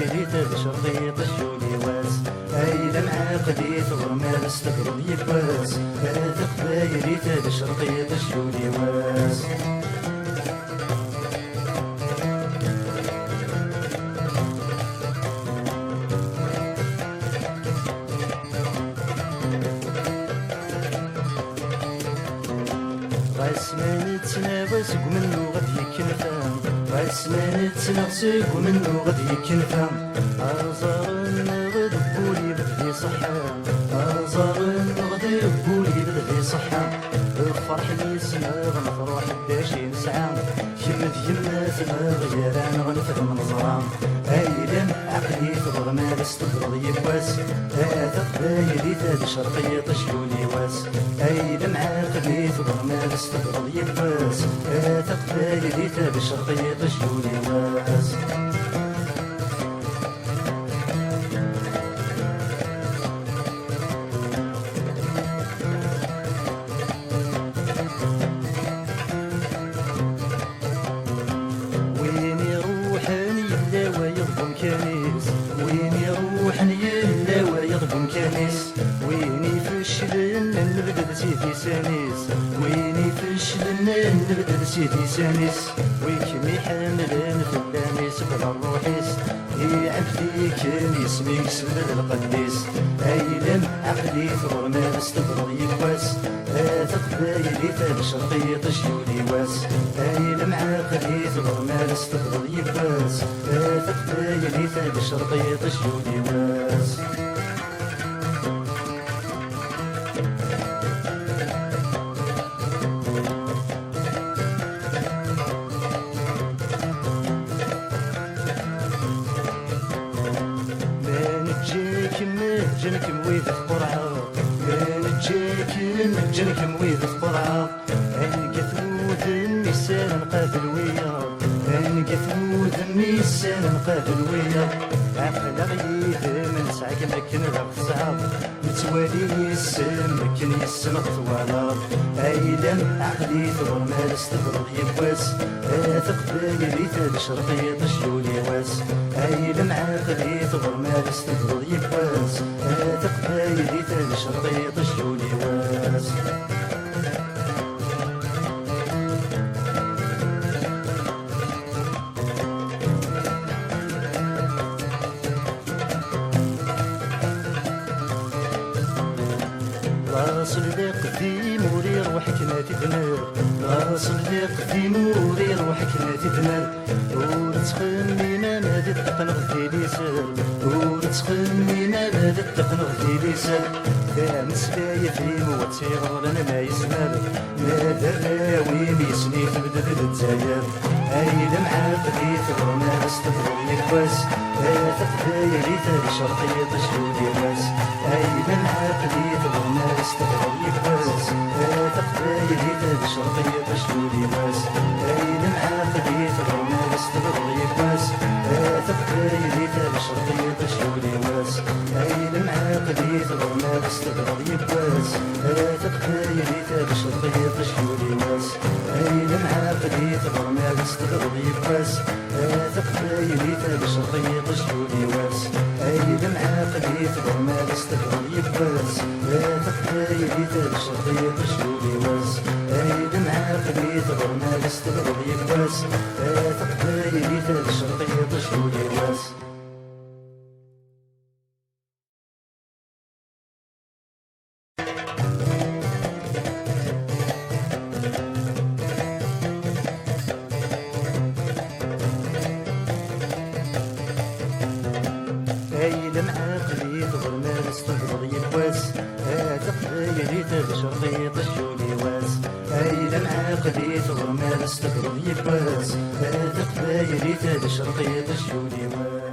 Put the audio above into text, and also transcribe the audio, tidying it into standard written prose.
قبايلي تاد شرقي طشولي واس ايلا معاقدي تغرمال استقرب يكواس هذا قبايلي تاد شرقي طشولي واس غاسمان تناوس ومنو غادي يكنفان غاسمان تنغسك ومنو غادي يكنفان أزارن غد بولي بدي صحان أزارن غدي بولي بدي صحان الفرح يسمى غنفرح داشي نسعان كم ديما غيران غنفهم نظران ايلم عقلي تغرمال استقرض يكواس هذا قبايلي تاد شرقي طشولي واس ايلم عقلي تغرمال استقرض يكواس هذا قبايلي تاد شرقي طشولي واس وين يروح يلا ويضبن كنيس وين يفشلن نبدل سيدي سانيس وين يفشلن نبدل سيدي سانيس ويكم يحملن فلانيس بلا الروحيس يا عبدي كان يسمي سبل القديس ايلم عقلي ثغرمال استقرض يكواس هذا قبايلي تاد شرقي طشولي واس ايلم عقلي ثغرمال استقرض يكواس هذا قبايلي تاد شرقي طشولي واس جنك مويد في قرعة جنك مويد في قرعة أنقى ثمود النسان نقابل ويا أنقى ثمود النسان نقابل ويا عقل غيث من سعك مكن غف صعب متوالي يسم مكن يسم طوالا أيلم عقلي ثغرمال استغرض يكواس ثقبايلي تاد شرقي طشولي واس أيلم عقلي ثغرمال استغرض يكواس ثقبايلي تاد شرقي طشولي واس راس اللي قديم وري روحك ما تدمر راس اللي قديم وري روحك ما تدمر ورتخمي ما مادي الدقن غدي لي سر ورتخمي ما مادي الدقن غدي لي سر فهم سبايا في موتي غرنا ما يسمر ما دراوي ميسني تبدا بالتزاير ايلم عقلي ثغرنا استغرب يكواس هذا قبايلي تاد شرقي طشولي واس ايلم عقلي ثغرنا استغرب يكواس هذا قبايلي تاد شرقي طشولي واس ايلم عقلي ثغرنا استغرب يكواس هذا قبايلي تاد شرقي طشولي واس ايلم عقلي ثغرنا استغرب يكواس هذا قبايلي تاد شرقي طشولي واس ايلم عقلي ثغرنا استغرب يكواس هذا قبايلي تاد شرقي طشولي واس ايلم عقلي ثغرنا استغرب يكواس هذا قبايلي تاد شرقي طشولي واس ايلم عقلي ثغرنا استغرب يكواس هذا قبايلي تاد شرقي طشولي واس ايلم عقلي ثغرمال استغرض يكواس هذا قبايلي تاد شرقي طشولي واس ايلم عقلي ثغرمال استغرض يكواس هذا قبايلي تاد شرقي طشولي واس